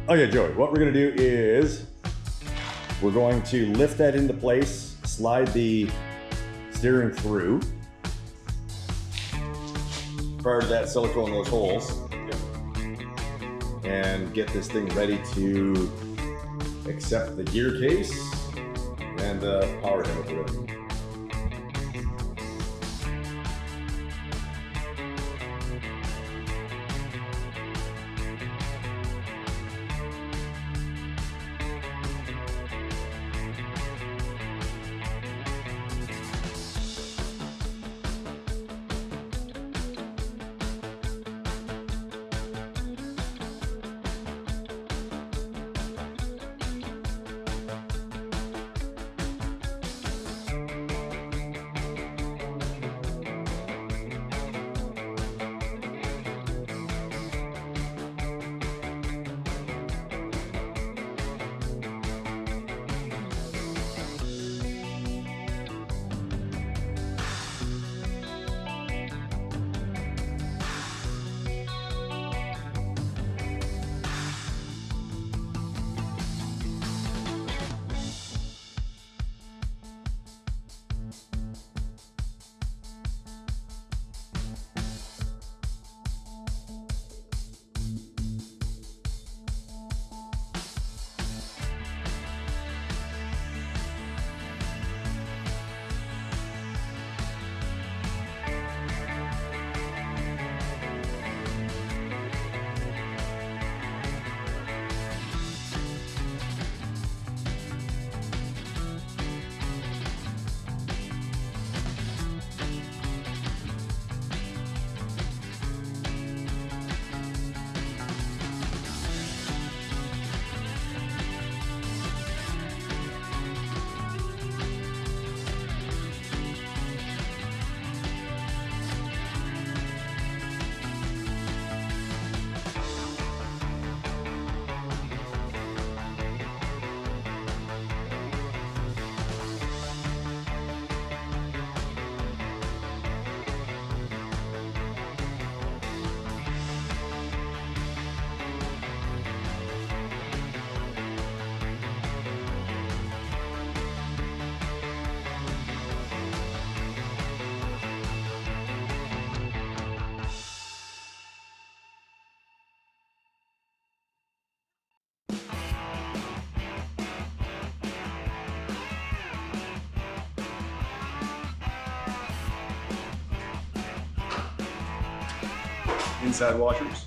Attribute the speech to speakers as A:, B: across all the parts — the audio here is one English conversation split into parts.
A: Oh yeah, Joey, what we're gonna do is we're going to lift that into place, slide the steering through. Prior to that, silicone those holes. And get this thing ready to accept the gear case and the power head over it. Inside washers.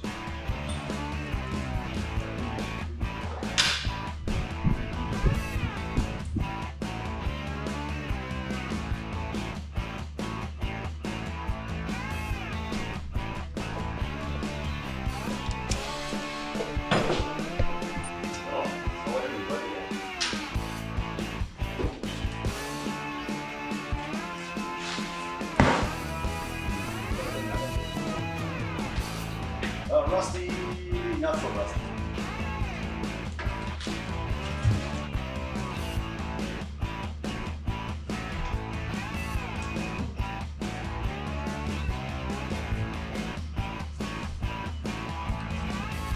A: Rusty, not so rusty.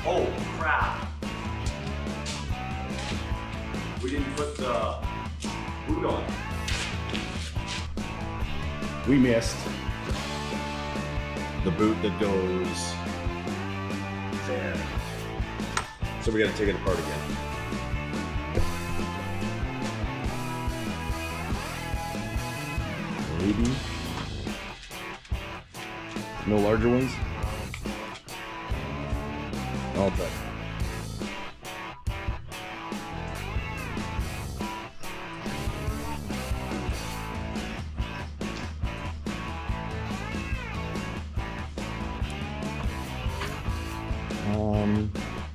A: Oh crap! We didn't put the boot on. We missed the boot that goes there. So we gotta take it apart again. Maybe. No larger ones? I'll try.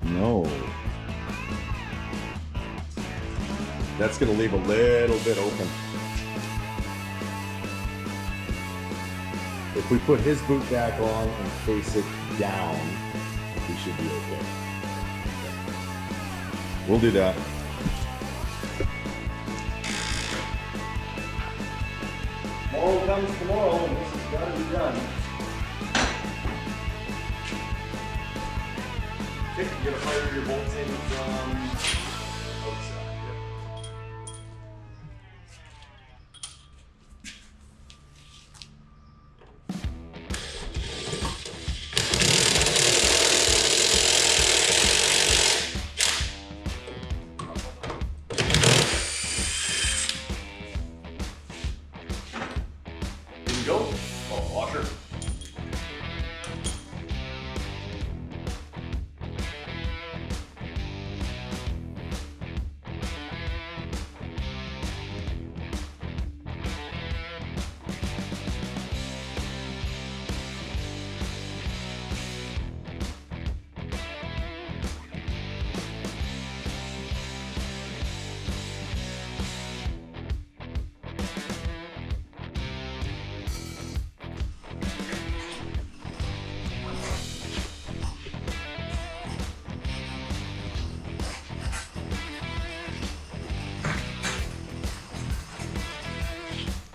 A: No. That's gonna leave a little bit open. If we put his boot back on and face it down, we should be okay. We'll do that. Tomorrow comes tomorrow, and this has got to be done. Okay, you're gonna fire your bolts in from outside. Here you go. Oh, washer.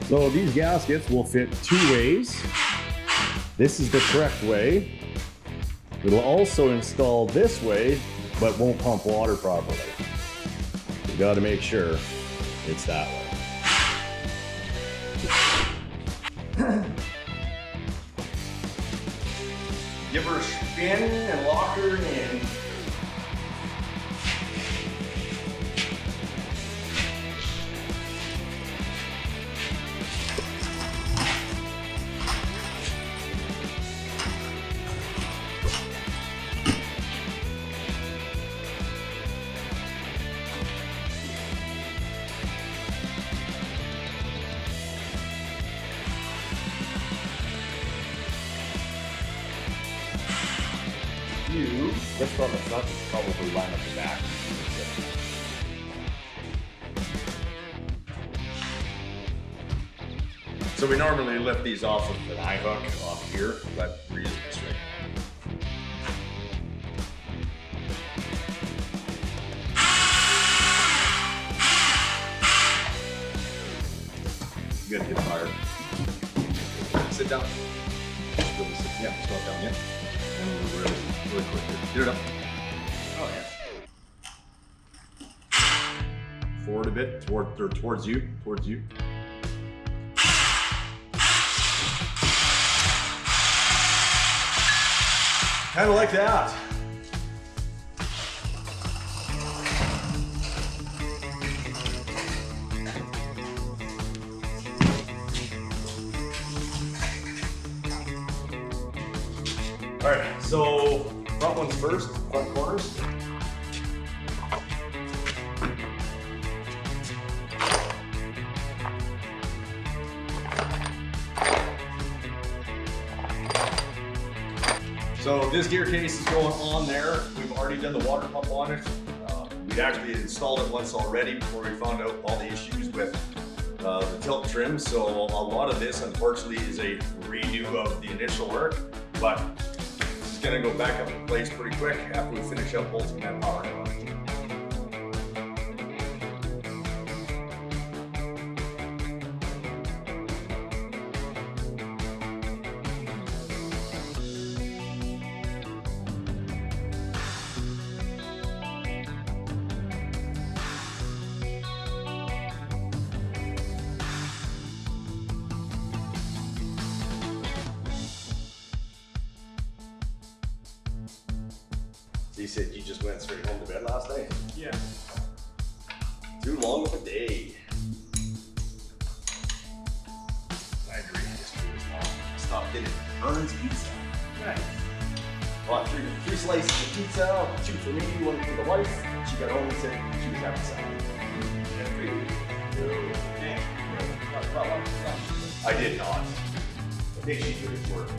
A: So these gaskets will fit two ways. This is the correct way. It'll also install this way, but won't pump water properly. You got to make sure it's that way. Give her a spin and lock her in. This from the front is probably line up the back. So we normally lift these off of an eye hook off here, but we're using this right now. Good, get fired. Sit down. Yeah, just walk down, yeah. And we're really quick here. Get it up. Oh yeah. Forward a bit, towards you. Kind of like that. All right, so front ones first, front corners. So this gear case is going on there. We've already done the water pump on it. We actually installed it once already before we found out all the issues with the tilt trim. So a lot of this, unfortunately, is a redo of the initial work, but it's gonna go back up in place pretty quick after we finish up bolting that power head on it. So you said you just went straight home to bed last night?
B: Yeah.
A: Too long of a day. I agree, history was long. Stop getting Ern's pizza.
B: Right.
A: Bought three slices of pizza, 2 for me, 1 for the wife. She got home and said she was having salad. I did not. I think she did it work.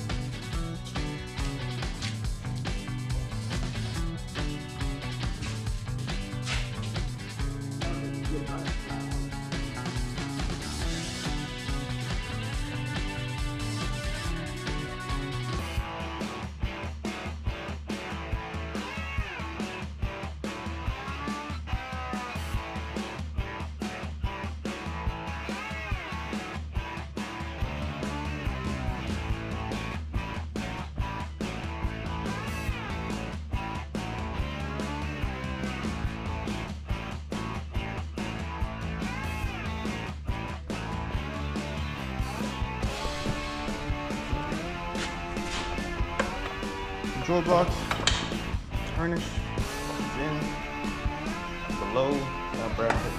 B: control block, harness is in, below that bracket.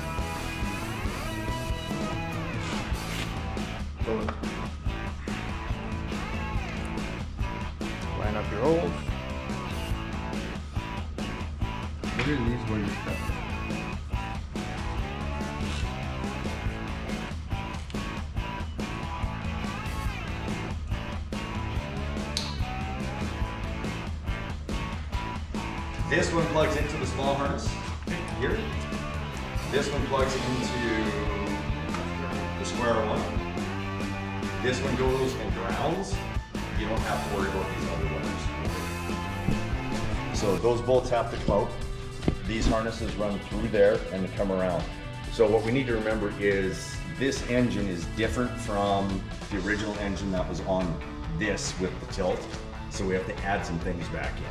B: Line up your holes.
C: What are these where you step?
A: This one plugs into the small harness here. This one plugs into the square one. This one goes and grounds. You don't have to worry about these other wires. So those bolts have to come out. These harnesses run through there and they come around. So what we need to remember is this engine is different from the original engine that was on this with the tilt. So we have to add some things back in.